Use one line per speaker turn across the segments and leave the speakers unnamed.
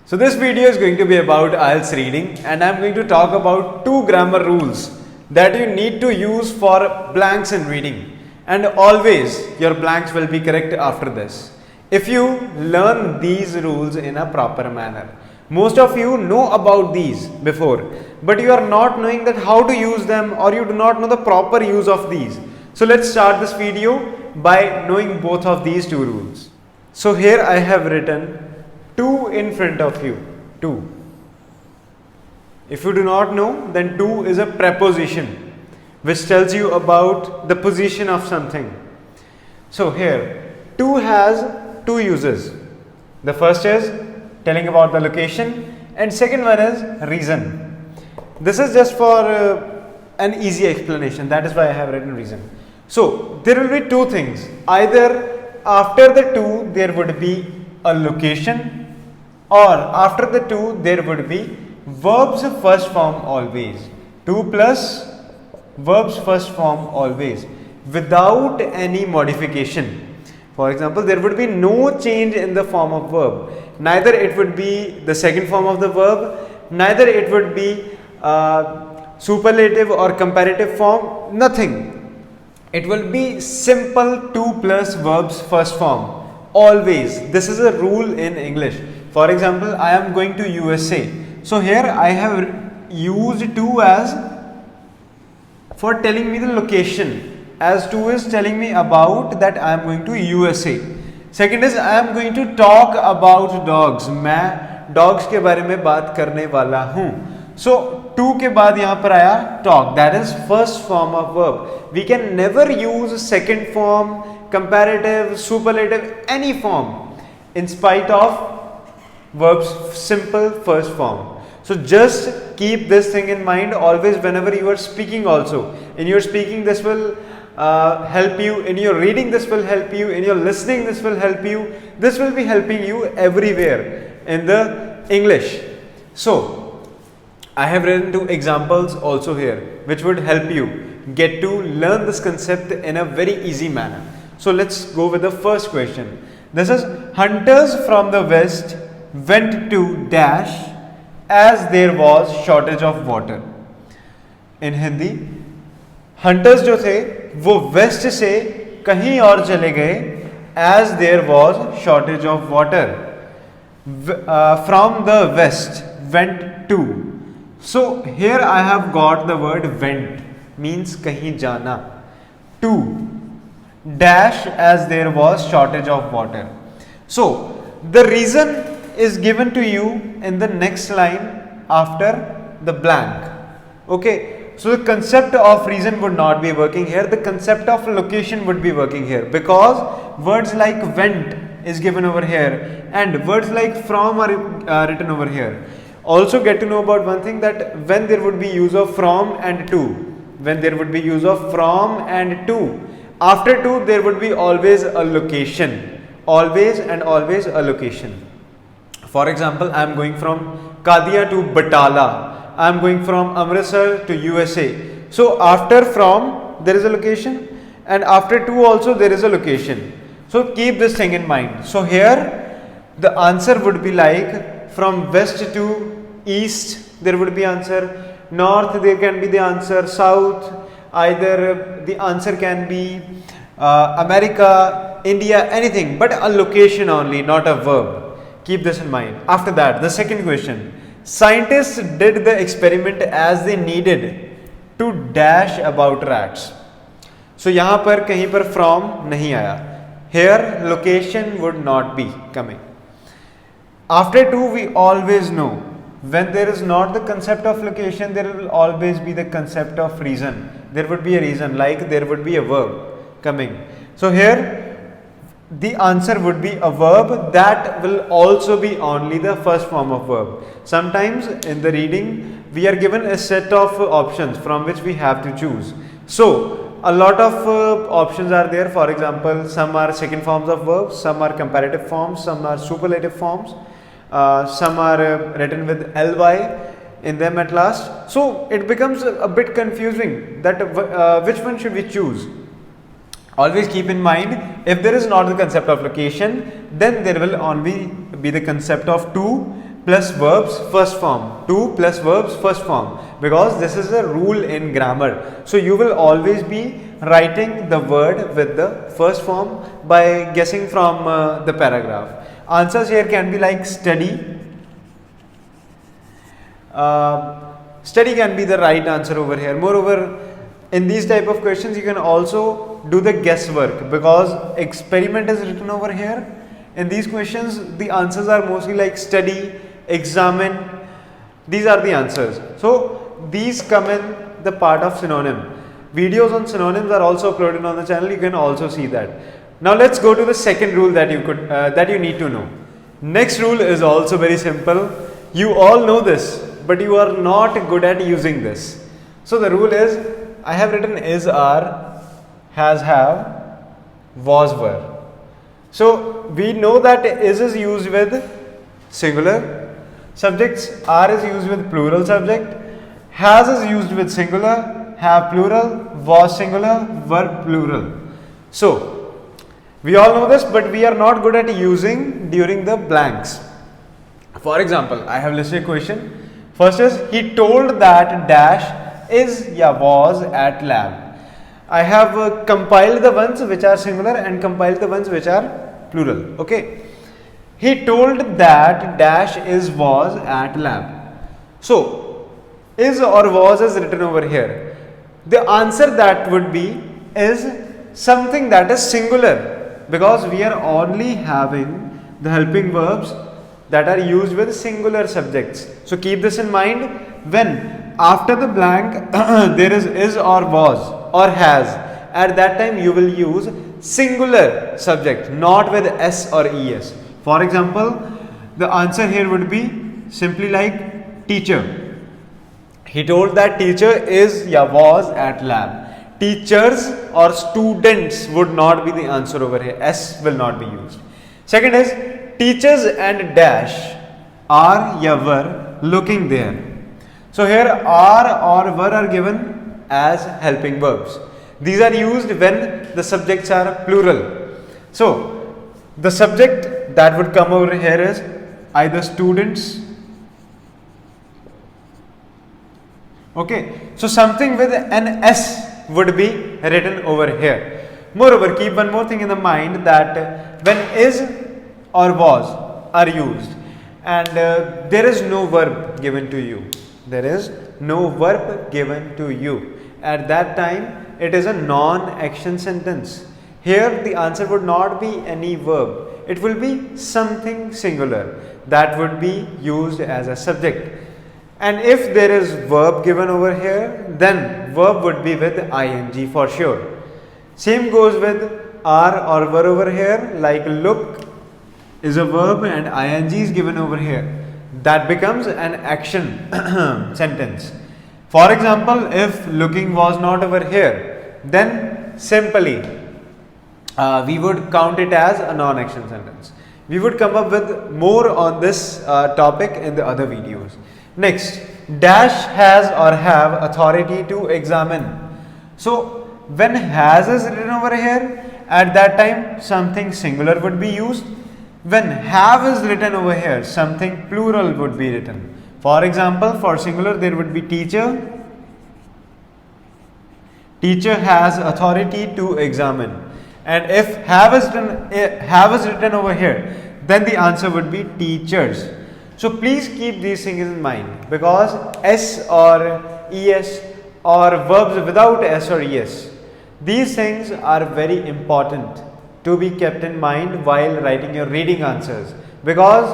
So this video is going to be about IELTS reading, and I'm going to talk about two grammar rules that you need to use for blanks in reading, and always your blanks will be correct after this if you learn these rules in a proper manner. Most of you know about these before, but you are not knowing that how to use them, or you do not know the proper use of these. So let's start this video by knowing both of these two rules. So here I have written two in front of you, two. If you do not know, then two is a preposition which tells you about the position of something. So here two has two uses. The first is telling about the location, and second one is reason. This is just for an easy explanation, that is why I have written reason. So there will be two things. Either after the two there would be a location, or after the two there would be verbs first form always. Two plus verbs first form always without any modification. For example, there would be no change in the form of verb. Neither it would be the second form of the verb, neither it would be superlative or comparative form, nothing. It will be simple two plus verbs first form always. This is a rule in English. For example, I am going to USA. So here I have used to as for telling me the location, as to is telling me about that I am going to USA. Second is I am going to talk about dogs. मैं dogs के बारे में बात करने वाला हूँ. So to के बाद यहाँ पर आया talk. That is first form of verb. We can never use second form, comparative, superlative, any form in spite of verbs simple first form. So just keep this thing in mind always whenever you are speaking also. In your speaking this will help you, in your reading this will help you, in your listening this will help you, this will be helping you everywhere in the English. So I have written two examples also here which would help you get to learn this concept in a very easy manner. So let's go with the first question. This is hunters from the west went to dash as there was shortage of water. In Hindi, hunters जो थे वो west से कहीं और चले गए as there was shortage of water. From the west went to. So here I have got the word went, means कहीं जाना. To dash as there was shortage of water. So the reason is given to you in the next line after the blank. Okay, so the concept of reason would not be working here. The concept of location would be working here, because words like went is given over here and words like from are written over here. Also get to know about one thing, that when there would be use of from and to, when there would be use of from and to, after to there would be always a location, always and always a location. For example, I am going from Kadia to Batala. I am going from Amritsar to USA. So after from there is a location, and after to also there is a location. So keep this thing in mind. So here the answer would be like from west to east there would be answer, north there can be the answer, south either the answer can be America, India, anything, but a location only, not a verb. Keep this in mind. After that, the second question. Scientists did the experiment as they needed to dash about rats. So यहाँ पर कहीं पर from नहीं आया. Here location would not be coming. After to we always know, when there is not the concept of location, there will always be the concept of reason. There would be a reason, like there would be a verb coming. So here the answer would be a verb that will also be only the first form of verb. Sometimes in the reading we are given a set of options from which we have to choose. So a lot of options are there. For example, some are second forms of verbs, some are comparative forms, some are superlative forms, some are written with ly in them at last. So it becomes a bit confusing that which one should we choose. Always keep in mind, if there is not the concept of location, then there will only be the concept of to plus verbs first form, to plus verbs first form, because this is a rule in grammar. So you will always be writing the word with the first form by guessing from the paragraph. Answers here can be like study. Study can be the right answer over here. Moreover, in these type of questions you can also do the guesswork, because experiment is written over here. In these questions the answers are mostly like study, examine. These are the answers. So these come in the part of synonym. Videos on synonyms are also uploaded on the channel. You can also see that. Now let's go to the second rule that you need to know. Next rule is also very simple. You all know this, but you are not good at using this. So the rule is, I have written is, are, has, have, was, were. So we know that is used with singular subjects, are is used with plural subject, has is used with singular, have plural, was singular, were plural. So we all know this, but we are not good at using during the blanks. For example, I have listed a question. First is, he told that dash is was at lab. I have compiled the ones which are singular and compiled the ones which are plural. Okay. He told that dash is was at lab. So is or was is written over here. The answer that would be is something that is singular, because we are only having the helping verbs that are used with singular subjects. So keep this in mind. When after the blank there is or was or has, at that time you will use singular subject, not with s or es. For example, the answer here would be simply like teacher. He told that teacher is was at lab. Teachers or students would not be the answer over here. S will not be used. Second is, teachers and dash are were looking there. So here are or were are given as helping verbs. These are used when the subjects are plural. So the subject that would come over here is either students. Okay, so something with an S would be written over here. Moreover, keep one more thing in the mind, that when is or was are used and there is no verb given to you. There is no verb given to you. At that time, it is a non-action sentence. Here, the answer would not be any verb. It will be something singular that would be used as a subject. And if there is verb given over here, then verb would be with ing for sure. Same goes with are or were over here, like look is a verb and ing is given over here. That becomes an action sentence. For example, if looking was not over here, then simply we would count it as a non-action sentence. We would come up with more on this topic in the other videos. Next, dash has or have authority to examine. So when has is written over here, at that time something singular would be used. When have is written over here, something plural would be written. For example, for singular there would be teacher. Teacher has authority to examine. And if have is written over here, then the answer would be teachers. So please keep these things in mind, because s or es or verbs without s or es, these things are very important to be kept in mind while writing your reading answers, because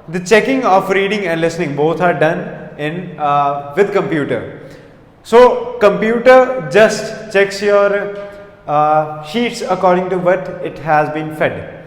the checking of reading and listening both are done in with computer. So computer just checks your sheets according to what it has been fed.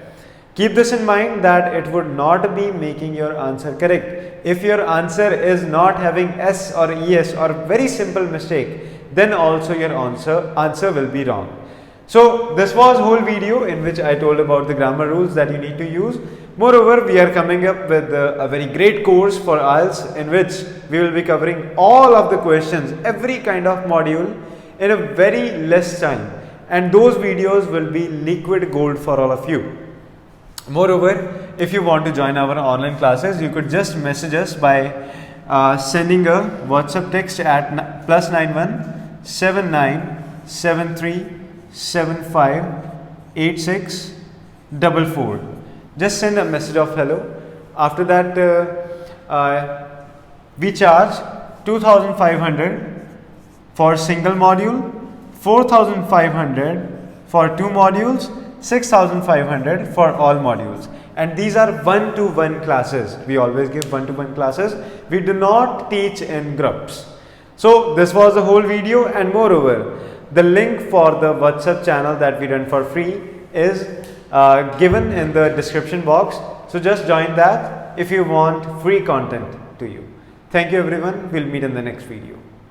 Keep this in mind that it would not be making your answer correct. If your answer is not having s or es or very simple mistake, then also your answer will be wrong. So this was whole video in which I told about the grammar rules that you need to use. Moreover, we are coming up with a very great course for IELTS in which we will be covering all of the questions, every kind of module in a very less time, and those videos will be liquid gold for all of you. Moreover, if you want to join our online classes, you could just message us by sending a WhatsApp text at +91 7973 758644. Just send a message of hello. After that, we charge 2500 for single module, 4500 for 2 modules, 6500 for all modules. And these are one-to-one classes. We always give one-to-one classes. We do not teach in groups. So this was the whole video, and moreover, the link for the WhatsApp channel that we run for free is given in the description box. So just join that if you want free content to you. Thank you everyone. We'll meet in the next video.